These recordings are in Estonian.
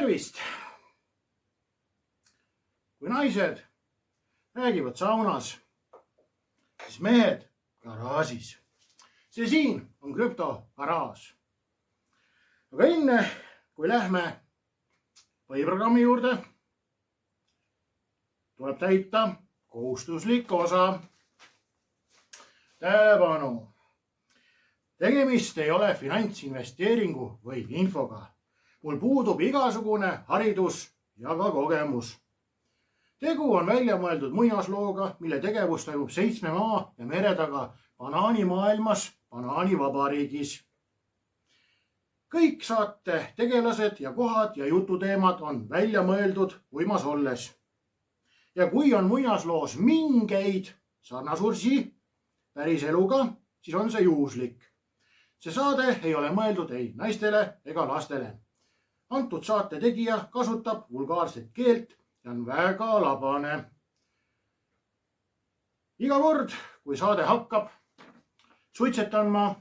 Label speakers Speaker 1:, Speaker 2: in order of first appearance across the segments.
Speaker 1: tervist! Kui naised räägivad saunas, siis mehed garaažis. See siin on krüptogaraaž. Aga enne, kui lähme põhiprogrammi juurde, tuleb täita kohustuslik osa. Tähelepanu! Tegemist ei ole finantsinvesteeringu või infoga. Mul puudub igasugune haridus ja ka kogemus. Tegu on välja mõeldud muinaslooga, mille tegevus toimub 7 maa ja mere taga banaanimaailmas, banaanivabariigis. Kõik saate tegelased ja kohad ja jututeemad on välja mõeldud uimas olles. Ja kui on muinasloos mingeid sarnasursi päris eluga, siis on see juhuslik. See saade ei ole mõeldud ei naistele ega lastele. Antud saate tegija kasutab vulgaarset keelt ja on väga labane. Iga kord, kui saade hakkab, suitsetan ma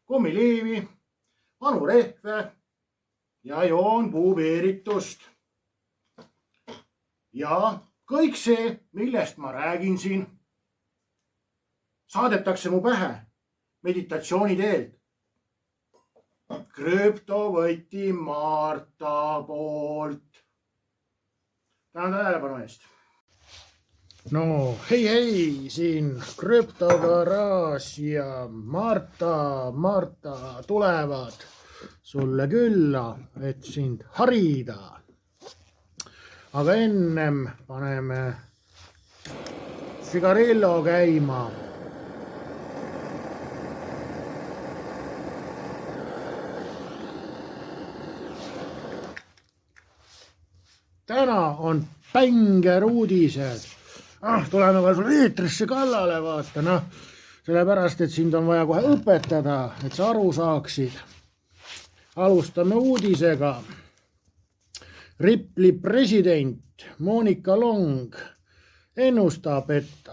Speaker 1: kommileevi, vanu rehve ja joon puubeeritust. Ja kõik see, millest ma räägin siin, saadetakse mu pähe meditatsiooni teelt. Krüptovõti Marta poolt. Tänan tähelepanu eest. No hei, siin krüptogaraaž ja Marta tulevad sulle külla, et sind harida. Aga ennem paneme sigarillo käima. Täna on bängeruudised. Tuleme ka sulle eetrisse kallale, vaata. Sellepärast, et sind on vaja kohe õpetada, et sa aru saaksid. Alustame uudisega. Ripley president Monika Long ennustab, et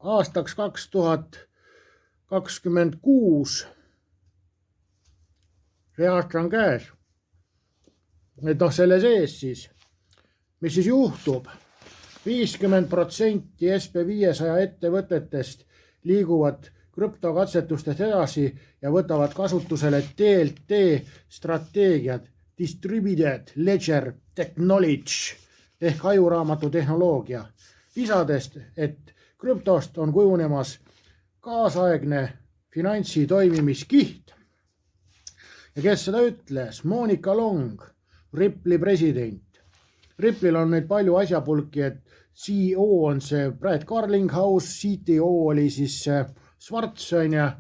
Speaker 1: aastaks 2026 see aasta on käes. Et selle sees siis. Mis siis juhtub? 50% SP500 ettevõtetest liiguvad krüptokatsetustest edasi ja võtavad kasutusele DLT strateegiad, Distributed Ledger Technology ehk ajuraamatu tehnoloogia. Lisades, et krüptost on kujunemas kaasaegne finantsi toimimiskiht. Ja kes seda ütles? Monika Long, Ripley president. Ripley'l on nüüd palju asjapulki, et CEO on see Brad Garlinghouse, CTO oli siis Schwartz, ja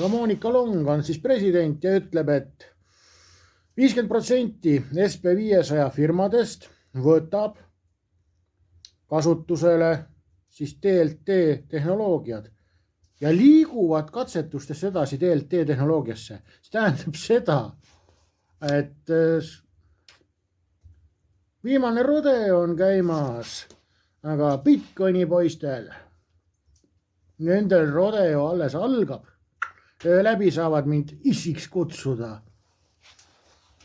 Speaker 1: Monika Long on siis president ja ütleb, et 50% SP500 firmadest võtab kasutusele siis DLT tehnoloogiad ja liiguvad katsetustest edasi DLT tehnoloogiasse. See tähendab seda, et viimane rodeo on käimas, aga Bitcoini poistel, nendel rodeo alles algab. Läbi saavad mind isiks kutsuda.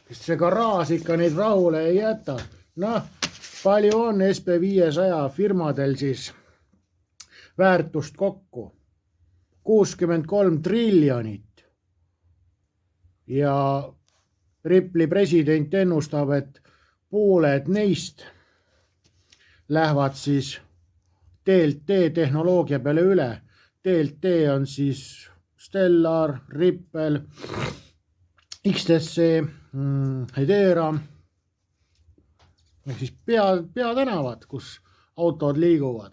Speaker 1: Sest see garaaž ikka neid rahule ei jäta. Palju on SP500 firmadel siis väärtust kokku? 63 triljonit. Ja Ripley president ennustab, et pooled neist lähevad siis DLT tehnoloogia peale üle. DLT on siis Stellar, Ripple, XTC, Hedera ehk siis peatänavad, kus autod liiguvad.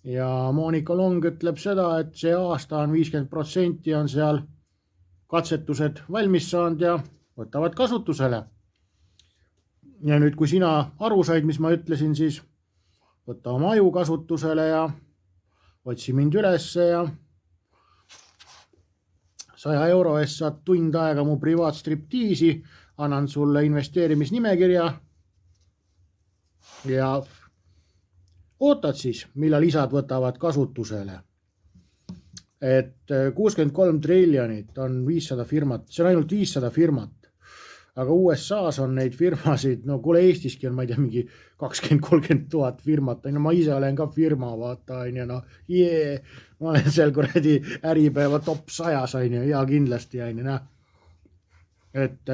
Speaker 1: Ja Monika Long ütleb seda, et see aasta on 50% on seal katsetused valmis saanud ja võtavad kasutusele. Ja nüüd, kui sina aru said, mis ma ütlesin, siis võta oma aju kasutusele ja otsi mind ülesse ja 100 euro eest saad tund aega mu privaatstriptiisi, annan sulle investeerimisnimekirja ja ootad siis, millal isad võtavad kasutusele. Et 63 triljonit on 500 firmat, see on ainult 500 firmat. aga USA-s on neid firmasid, no kuule Eestiski on, ma ei tea, mingi 20-30 000 firmat, no ma ise olen ka firma, vaata, on ju, no ma olen seal kuradi Äripäeva top 100, on ju, ja kindlasti, on ju, noh. Et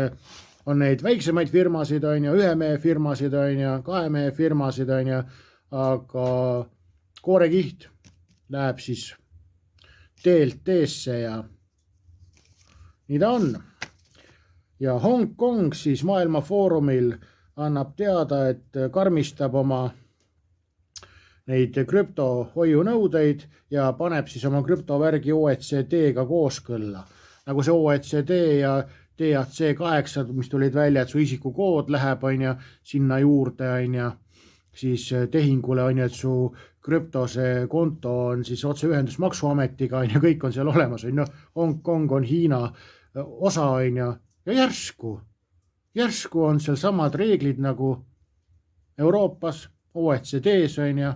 Speaker 1: on neid väiksemaid firmasid, on ju, 1 mehe firmasid, on ju, 2 mehe firmasid, on ju, aga koorekiht läheb siis teelt teesse ja nii ta on. Ja Hong Kong siis maailma foorumil annab teada, et karmistab oma neid krüptohoiunõudeid ja paneb siis oma krüptovärgi OECD-ga kooskõlla. Nagu see OECD ja DHC8, mis tulid välja, et su isikukood läheb, on ju, sinna juurde, on ju, siis tehingule, on ju, et su krüptose konto on siis otseühendus maksuametiga, on ju, kõik on seal olemas, on ju, Hong Kong on Hiina osa, on ju, ja järsku on seal samad reeglid nagu Euroopas, OECD-s, on ju.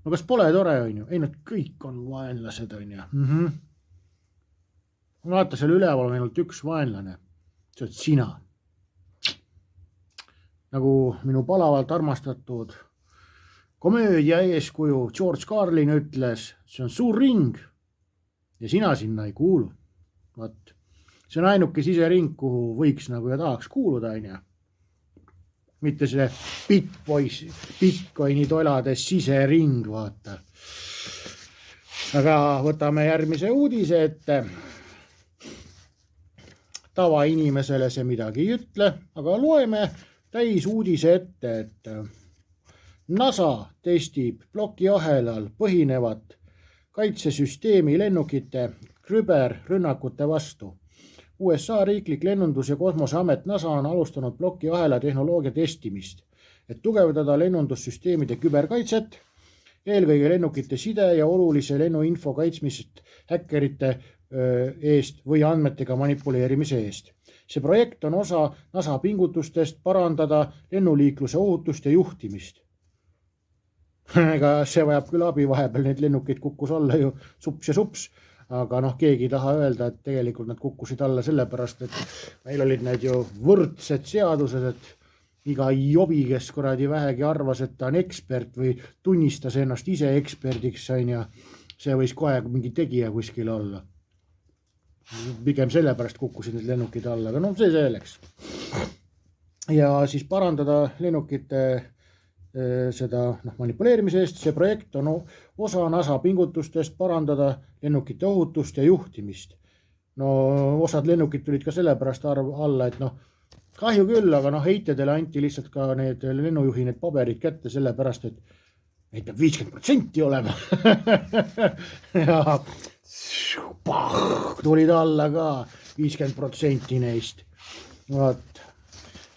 Speaker 1: No kas pole tore, on ju? Ei, nad kõik on vaenlased, on ju. Vaata, seal üleval on ainult üks vaenlane. See on sina. Nagu minu palavalt armastatud komöödia eeskuju George Carlin ütles, see on suur ring ja sina sinna ei kuulu. Vaat. See on ainuke sisering, kuhu võiks nagu ja tahaks kuuluda, on ju. Mitte see Bitcoini tolade sisering, vaata. Aga võtame järgmise uudise ette. Tavainimesele see midagi ei ütle, aga loeme täis uudise ette, et NASA testib plokiahelal põhinevat kaitsesüsteemi lennukite küberrünnakute vastu. USA riiklik lennundus- ja kosmoseamet NASA on alustanud plokiahela tehnoloogia testimist, et tugevdada lennundussüsteemide küberkaitset, eelkõige lennukite side ja olulise lennuinfo kaitsmist häkkerite eest või andmetega manipuleerimise eest. See projekt on osa NASA pingutustest parandada lennuliikluse ohutust ja juhtimist. Ega see vajab küll abi, vahepeal neid lennukeid kukkus alla ju sups ja sups, aga noh, keegi ei taha öelda, et tegelikult nad kukkusid alla sellepärast, et meil olid need ju võrdsed seadused, et iga jobi, kes kuradi vähegi arvas, et ta on ekspert või tunnistas ennast ise eksperdiks, on ja see võis kohe mingi tegija kuskil olla. Pigem sellepärast kukkusid need lennukid alla, aga noh, see selleks. Ja siis parandada lennukite seda manipuleerimise eest, see projekt on osa NASA pingutustest parandada lennukite ohutust ja juhtimist. No osad lennukid tulid ka sellepärast alla, et noh, kahju küll, aga noh, heitedele anti lihtsalt ka need lennujuhi need paberid kätte sellepärast, et neid peab 50% olema. Ja tulid alla ka 50% neist. Vaat.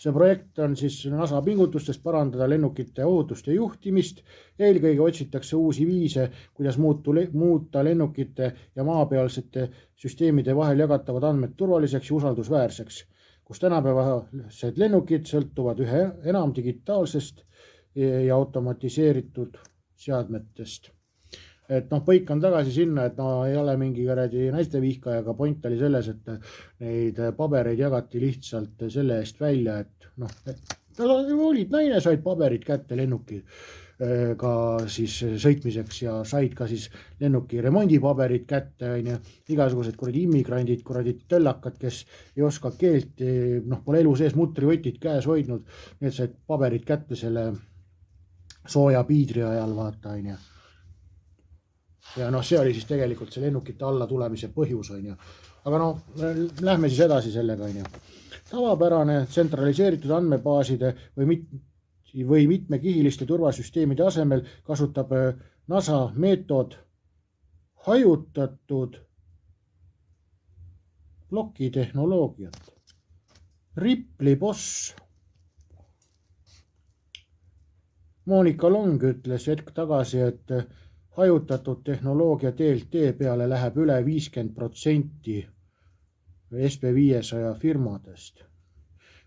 Speaker 1: See projekt on siis NASA pingutustest parandada lennukite ohutust ja juhtimist. Eelkõige otsitakse uusi viise, kuidas muuta lennukite ja maapealsete süsteemide vahel jagatavad andmed turvaliseks ja usaldusväärseks, kus tänapäevased lennukid sõltuvad ühe enam digitaalsest ja automatiseeritud seadmetest. Et noh, põik on tagasi sinna, et no ei ole mingi naiste vihkaja, aga point oli selles, et neid pabereid jagati lihtsalt selle eest välja, et noh, olid naine, said paberid kätte lennuki ka siis sõitmiseks ja said ka siis lennuki remondipaberid kätte, igasugused kuradi immigrandid, kuradi töllakad, kes ei oska keelt, noh, pole elu sees mutrivõtit käes hoidnud, need said paberid kätte selle sooja piidri ajal, vaata, on ju. Ja noh, see oli siis tegelikult see lennukite alla tulemise põhjus, on ju. Aga noh, lähme siis edasi sellega, on ju. Tavapärane tsentraliseeritud andmebaaside või mitmekihiliste turvasüsteemide asemel kasutab NASA meetod hajutatud plokitehnoloogiat. Ripley boss Monika Long ütles hetk tagasi, et hajutatud tehnoloogia DLT peale läheb üle 50% SB500 firmadest.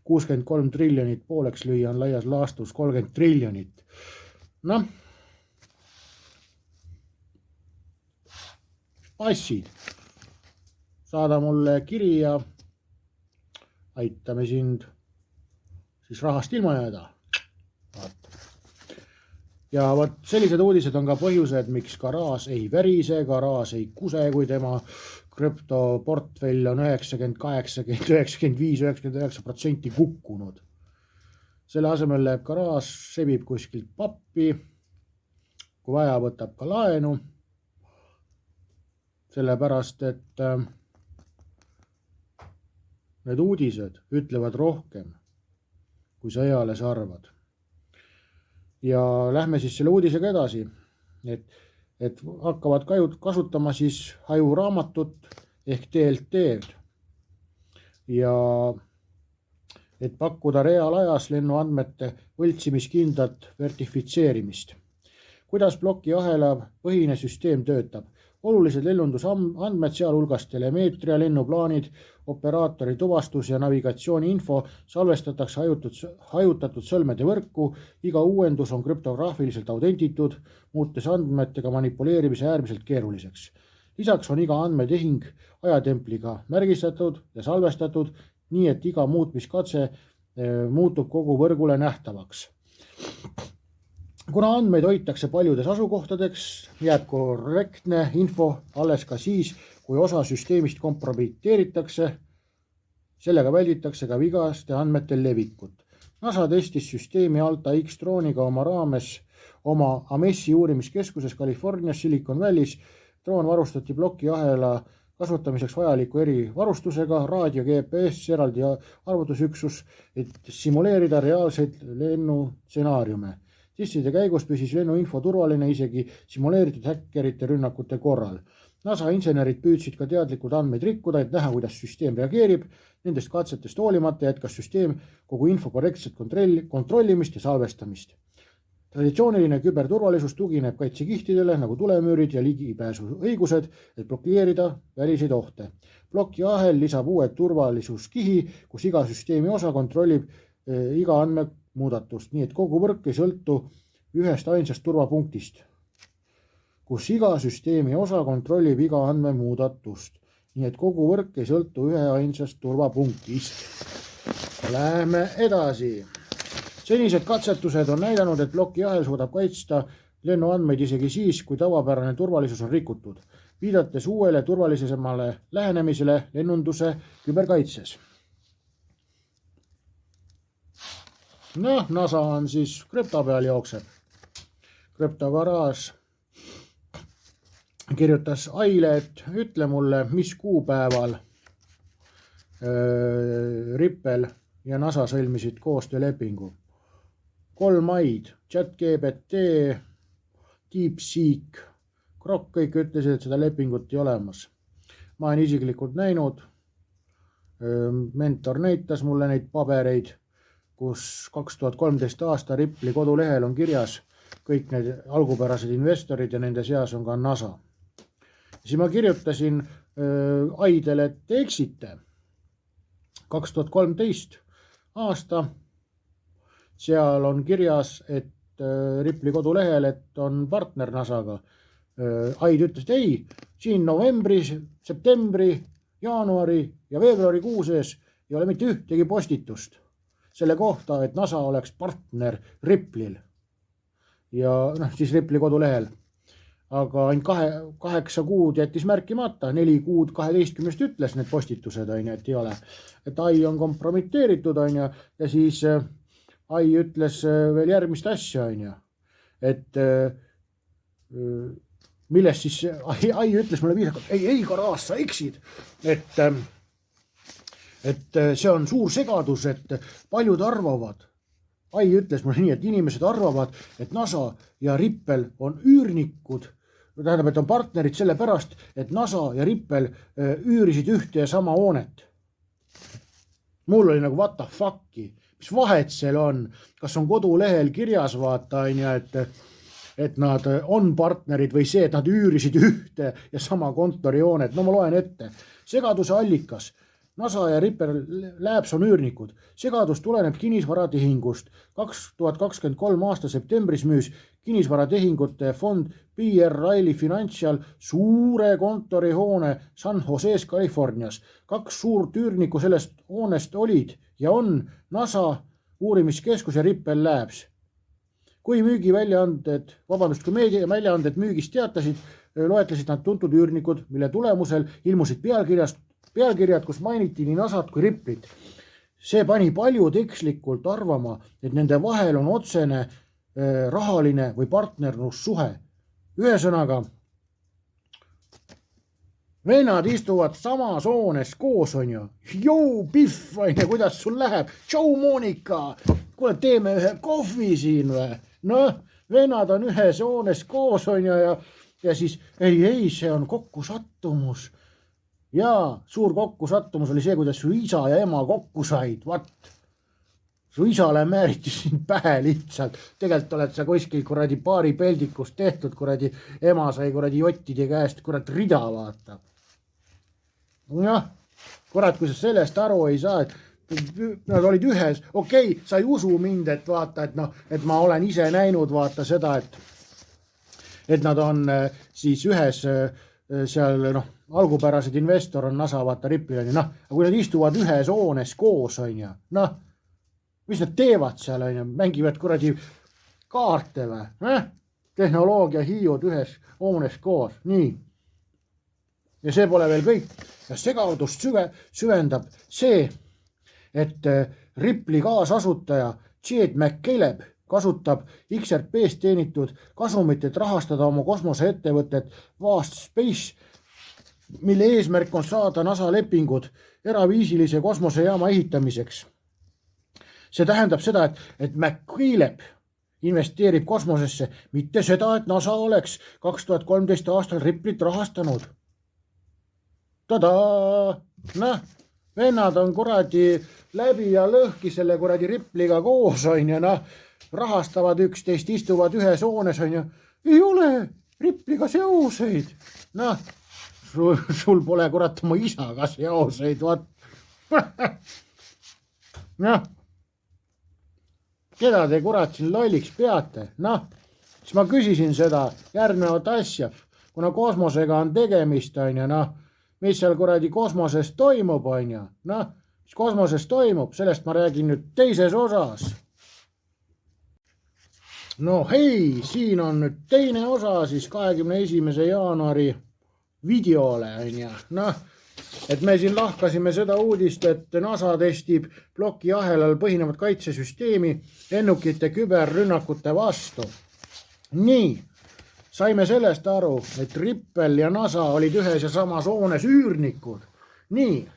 Speaker 1: 63 triljonit pooleks lüüa on laias laastus 30 triljonit. Noh, passid. Saada mulle kiri ja aitame sind siis rahast ilma jääda. Ja võt sellised uudised on ka põhjused, miks Garaas ei värise, Garaas ei kuse, kui tema krüptoportfell on 90, 80, 95, 99% kukkunud. Selle asemel läheb Garaas, sebib kuskilt pappi, kui vaja võtab ka laenu, sellepärast et need uudised ütlevad rohkem, kui sa eales arvad. Ja lähme siis selle uudisega edasi, et hakkavad kasutama siis hajuraamatut ehk DLT-d ja et pakkuda reaalajas lennuandmete võltsimiskindlat vertifitseerimist. Kuidas plokiahela põhine süsteem töötab? Olulised lennundusandmed, sealhulgas telemeetria, lennuplaanid, operaatori tuvastus ja navigatsiooni info salvestatakse hajutatud sõlmede võrku. Iga uuendus on krüptograafiliselt autentitud, muutes andmetega manipuleerimise äärmiselt keeruliseks. Lisaks on iga andmetehing ajatempliga märgistatud ja salvestatud, nii et iga muutmiskatse muutub kogu võrgule nähtavaks. Kuna andmeid hoitakse paljudes asukohtadeks, jääb korrektne info alles ka siis, kui osa süsteemist kompromiteeritakse, sellega välditakse ka vigaste andmete levikut. NASA testis süsteemi Alta X drooniga oma raames oma Amessi uurimiskeskuses Californias Silicon Valley's. Droon varustati plokiahela kasutamiseks vajaliku erivarustusega, raadio, GPS, eraldi arvutusüksus, et simuleerida reaalseid lennustsenaariume. Testide käigus püsis lennuinfo turvaline isegi simuleeritud häkkerite rünnakute korral. NASA insenerid püüdsid ka teadlikud andmeid rikkuda, et näha, kuidas süsteem reageerib. Nendest katsetest hoolimata jätkas süsteem kogu info korrektset kontrollimist ja salvestamist. Traditsiooniline küberturvalisus tugineb kaitsekihtidele nagu tulemüürid ja ligipääsu õigused, et blokeerida väliseid ohte. Plokiahel lisab uued turvalisuskihi, kus iga süsteemi osa kontrollib iga andmemuudatust, nii et kogu võrk ei sõltu ühest ainsast turvapunktist, kus iga süsteemi osa kontrollib iga andmemuudatust, nii et kogu võrk ei sõltu ühe ainsast turvapunktist. Läheme edasi. Senised katsetused on näidanud, et plokiahel suudab kaitsta lennuandmeid isegi siis, kui tavapärane turvalisus on rikutud, viidates uuele turvalisemale lähenemisele lennunduse küberkaitses. NASA on siis krüpto peal jookseb. Krüptogaraas kirjutas Aile, et ütle mulle, mis kuupäeval Ripple ja NASA sõlmisid koostöölepingu. 3 maid, ChatGPT, DeepSeek, Grok kõik ütlesid, et seda lepingut ei olemas. Ma olen isiklikult näinud, mentor näitas mulle neid pabereid, kus 2013 aasta Ripple'i kodulehel on kirjas kõik need algupärased investorid ja nende seas on ka NASA. Siis ma kirjutasin Aidele, et te eksite. 2013 aasta, seal on kirjas, et Ripple'i kodulehel, et on partner NASAga. Aid ütles, et ei, siin novembri, septembri, jaanuari ja veebruari kuu sees ei ole mitte ühtegi postitust selle kohta, et NASA oleks partner Ripple'il ja siis Ripple'i kodulehel. Aga ainult 8 kuud jättis märkimata, 4 kuud 12 ütles need postitused, et ei ole. Et AI on kompromiteeritud, ja siis AI ütles veel järgmist asja, et millest siis AI ütles mulle viisakalt, ei, Garaas, sa eksid, et see on suur segadus, et paljud arvavad, AI ütles mulle nii, et inimesed arvavad, et NASA ja Ripple on üürnikud, tähendab, et on partnerid selle pärast, et NASA ja Ripple üürisid ühte ja sama hoonet. Mul oli nagu what the fuck'i, mis vahet seal on, kas on kodulehel kirjas vaata, et nad on partnerid või see, et nad üürisid ühte ja sama kontorihoonet. No ma loen ette. Segaduse allikas. NASA ja Ripple Labs on üürnikud. Segadus tuleneb kinnisvaratehingust. 2023 aasta septembris müüs kinnisvaratehingute fond PR Riley Financial suure kontorihoone San Jose's, Californias. 2 suurt üürnikku sellest hoonest olid ja on NASA uurimiskeskus ja Ripple Labs. Kui meediaväljaanded müügist teatasid, loetlesid nad tuntud üürnikud, mille tulemusel ilmusid pealkirjad, kus mainiti nii NASAt kui Ripplit. See pani paljud ekslikult arvama, et nende vahel on otsene rahaline või partnerlussuhe. Ühesõnaga, vennad istuvad samas hoones koos, on ju. Jou, Pihv, kuidas sul läheb? Tšau, Monika! Kuule, teeme ühe kohvi siin või? Noh, vennad on ühes hoones koos, on ju, ja siis ei, see on kokkusattumus. Jaa, suur kokkusattumus oli see, kuidas su isa ja ema kokku said. Vat, su isale määriti sind pähe lihtsalt. Tegelikult oled sa kuskil kuradi paari peldikust tehtud, kuradi ema sai kuradi jottide käest kuradi rida vaata. Jah, kurat, kui sa sellest aru ei saa, et nad olid ühes, okei, sa ei usu mind, et vaata, et ma olen ise näinud vaata seda, et nad on siis ühes seal, algupärased investor on NASA, vaata Ripple, aga kui nad istuvad ühes hoones koos, on ju, mis nad teevad seal, on ju, mängivad kuradi kaarte või, tehnoloogia hiiud ühes hoones koos, nii. Ja see pole veel kõik. Ja segadust süvendab see, et Ripple'i kaasasutaja Jed McCaleb kasutab XRP-st teenitud kasumit, et rahastada oma kosmoseettevõtet Vast Space, mille eesmärk on saada NASA lepingud eraviisilise kosmosejaama ehitamiseks. See tähendab seda, et McCaleb investeerib kosmosesse, mitte seda, et NASA oleks 2013 aastal Ripple'it rahastanud. Tadaa! Vennad on kuradi läbi ja lõhki selle kuradi Ripple'iga koos, on ju, rahastavad üksteist, istuvad ühes hoones, on ju. Ei ole Ripple'iga seoseid. Sul pole kurat oma isaga seoseid, vaat. Keda te kurat siin lolliks peate? Siis ma küsisin seda järgnevat asja, kuna kosmosega on tegemist, on ju, mis seal kuradi kosmoses toimub, on ju. Mis kosmoses toimub, sellest ma räägin nüüd teises osas. Hei, siin on nüüd teine osa siis 21. jaanuari videole, on ju. Et me siin lahkasime seda uudist, et NASA testib plokiahelal põhinevat kaitsesüsteemi lennukite küberrünnakute vastu. Nii. Saime sellest aru, et Ripple ja NASA olid ühes ja samas hoones üürnikud. Nii.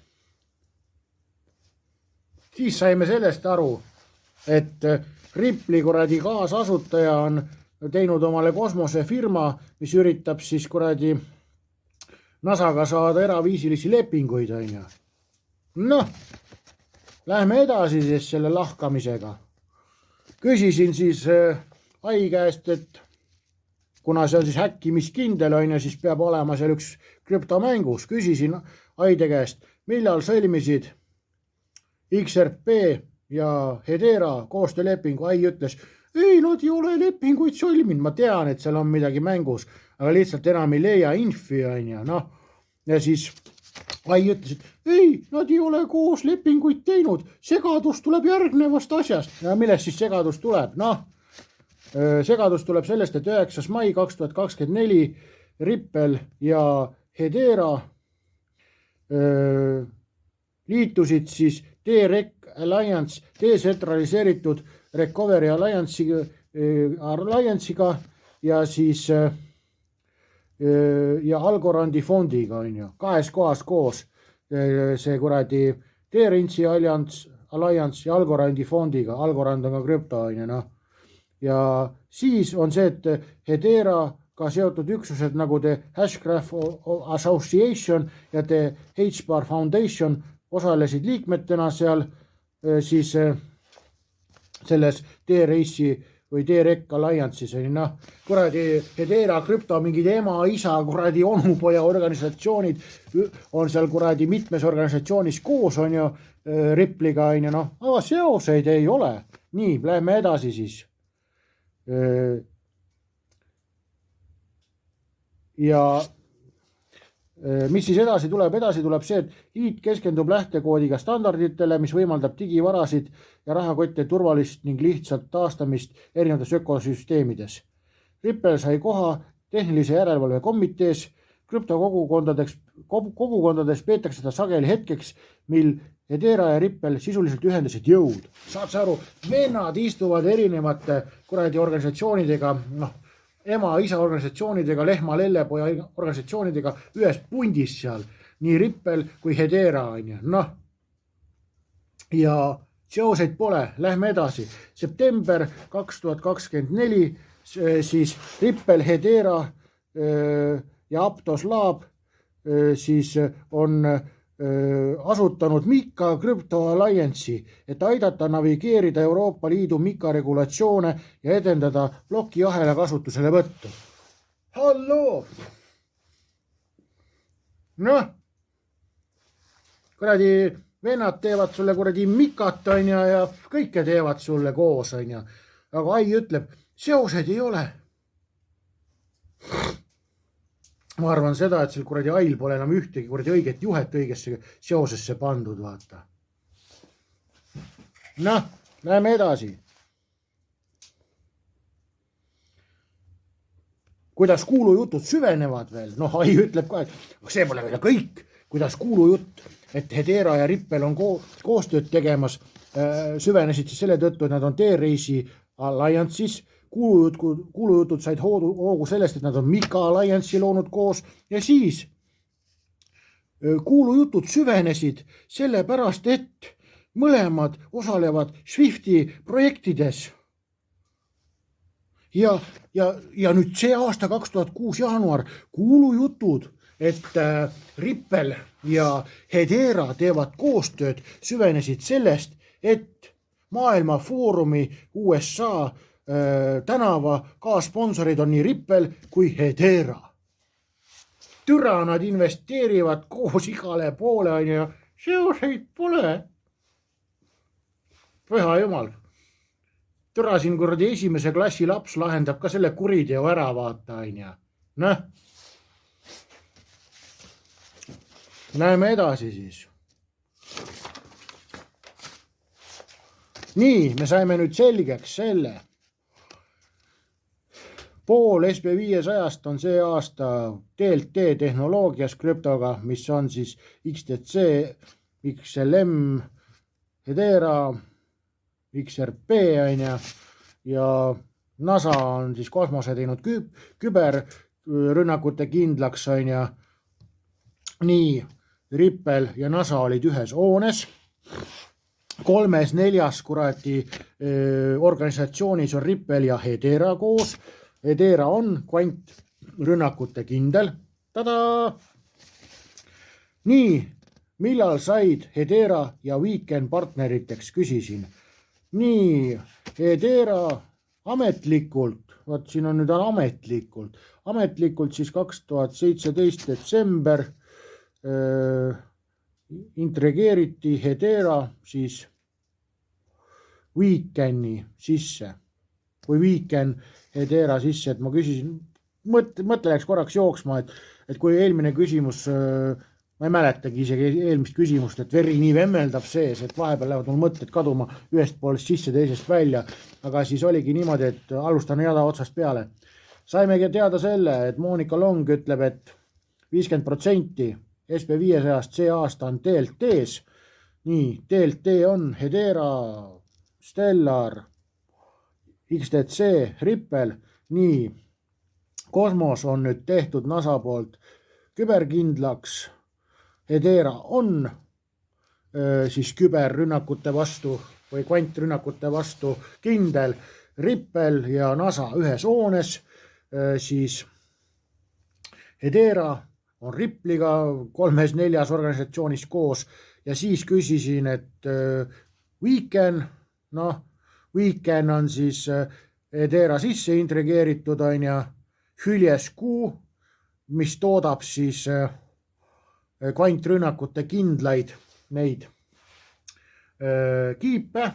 Speaker 1: Siis saime sellest aru, et Ripple'i kuradi kaasasutaja on teinud omale kosmosefirma, mis üritab siis kuradi NASAga saada eraviisilisi lepinguid, on ju. Lähme edasi siis selle lahkamisega. Küsisin siis Ai käest, et kuna see on siis häkkimiskindel, on ju, siis peab olema seal üks krüptomängus. Küsisin Aide käest, millal sõlmisid XRP ja Hedera koostöölepingu. Ai ütles, ei, nad ei ole lepinguid sõlminud. Ma tean, et seal on midagi mängus, aga lihtsalt enam ei leia infi, on ju. Ja siis Ai ütles, et ei, nad ei ole koos lepinguid teinud. Segadus tuleb järgnevast asjast. Ja millest siis segadus tuleb? Segadus tuleb sellest, et 9. mai 2024 Ripple ja Hedera liitusid siis DREC Alliance, detsentraliseeritud Recovery Alliance'iga ja siis ja Algorandi fondiga, on ju, 2 kohas koos see kuradi DREC Alliance ja Algorandi fondiga. Algorand on ka krüpto, on ju, ja siis on see, et Hederaga seotud üksused nagu The Hashgraph Association ja The H-Bar Foundation osalesid liikmetena seal siis selles DREC või DREC Alliance'is, noh, kuradi Hedera krüpto mingid ema, isa, kuradi onupoja organisatsioonid on seal kuradi mitmes organisatsioonis koos, on ju, Ripple'iga, on ju, noh, aga seoseid ei ole. Nii, lähme edasi siis. Ja mis siis edasi tuleb? Edasi tuleb see, et HEAT keskendub lähtekoodiga standarditele, mis võimaldab digivarasid ja rahakotte turvalist ning lihtsalt taastamist erinevates ökosüsteemides. Ripple sai koha tehnilise järelevalve komitees, krüptokogukondades peetakse seda sageli hetkeks, mil Hedera ja Ripple sisuliselt ühendasid jõud. Saad sa aru, vennad istuvad erinevate kuradi organisatsioonidega, noh, ema-isa organisatsioonidega, lehma-lellepoja organisatsioonidega ühes pundis seal, nii Ripple kui Hedera, on ju, noh. Ja seoseid pole, lähme edasi. September 2024, siis Ripple, Hedera ja Aptos Lab siis on asutanud Mika Crypto Alliance'i, et aidata navigeerida Euroopa Liidu Mika regulatsioone ja edendada plokiahela kasutusele võttu. Halloo! Noh, kuradi vennad teevad sulle kuradi Mikat, on ja kõike teevad sulle koos, on ja. Aga ai ütleb, seosed ei ole. Ma arvan seda, et seal kuradi ail pole enam ühtegi kuradi õiget juhet õigesse seosesse pandud, vaata. Noh, läheme edasi. Kuidas kuulujutud süvenevad veel? Noh, ai ütleb ka, et see pole veel kõik. Kuidas kuulujutt, et Hedera ja Ripple on koostööd tegemas, süvenesid siis selle tõttu, et nad on D-Race'i Alliance'is. Kuulujutud said hoogu sellest, et nad on Mika Alliance'i loonud koos ja siis kuulujutud süvenesid selle pärast, et mõlemad osalevad Swifti projektides. Ja nüüd see aasta 2006 jaanuar kuulujutud, et Ripple ja Hedera teevad koostööd, süvenesid sellest, et Maailma Foorumi USA tänava kaassponsorid on nii Ripple kui Hedera. Türa nad investeerivad koos igale poole, on ja seoseid pole. Püha jumal. Türa siin kuradi esimese klassi laps lahendab ka selle kuriteo ära, vaata, on ja. Noh. Läheme edasi siis. Nii, me saime nüüd selgeks selle. Pool SB500 on see aasta DLT tehnoloogias krüptoga, mis on siis XTC, XLM, Hedera, XRP on ja NASA on siis kosmose teinud küberrünnakute kindlaks on ja nii Ripple ja NASA olid ühes hoones. 3-4 kuradi organisatsioonis on Ripple ja Hedera koos. Hedera on kvantrünnakute kindel. Tada! Nii, millal said Hedera ja Weekend partneriteks, küsisin. Nii, Hedera ametlikult, vaat siin on nüüd ametlikult siis 2017 detsember intrigeeriti Hedera siis Weekendi sisse või Weekend Hedera sisse, et ma küsisin, mõtle läks korraks jooksma, et kui eelmine küsimus, ma ei mäletagi isegi eelmist küsimust, et veri nii vemmeldab sees, et vahepeal lähevad mul mõtted kaduma ühest poolest sisse, teisest välja, aga siis oligi niimoodi, et alustan jada otsast peale. Saimegi teada selle, et Monika Long ütleb, et 50% SB500 see aasta on DLT-s. Nii, DLT on Hedera, Stellar, XTC, Ripple. Nii, Kosmos on nüüd tehtud NASA poolt küberkindlaks. Hedera on siis küberrünnakute vastu või kvantrünnakute vastu kindel. Ripple ja NASA ühes hoones, siis Hedera on Ripple'iga 3-4 organisatsioonis koos ja siis küsisin, et Weekend, Weekend on siis Hedera sisse integreeritud, on ju, hüljeskuu, mis toodab siis kvantrünnakute kindlaid neid kiipe,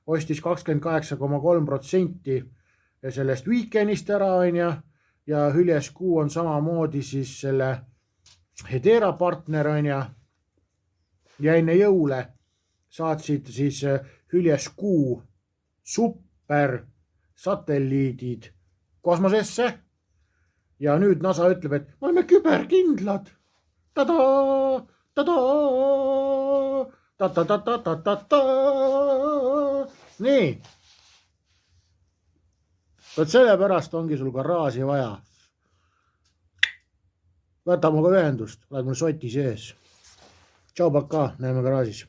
Speaker 1: ostis 28,3% sellest Weekendist ära, on ju, ja hüljeskuu on samamoodi siis selle Hedera partner, on ju, ja enne jõule saatsid siis hüljeskuu super satelliidid kosmosesse ja nüüd NASA ütleb, et me oleme küberkindlad. Tadaa, tadaa, ta-ta-ta-ta-ta-ta-ta. Nii. Võt sellepärast ongi sul garaaži vaja. Võta muga ühendust, oled mul soti sees. Tšau, paka, näeme garaažis.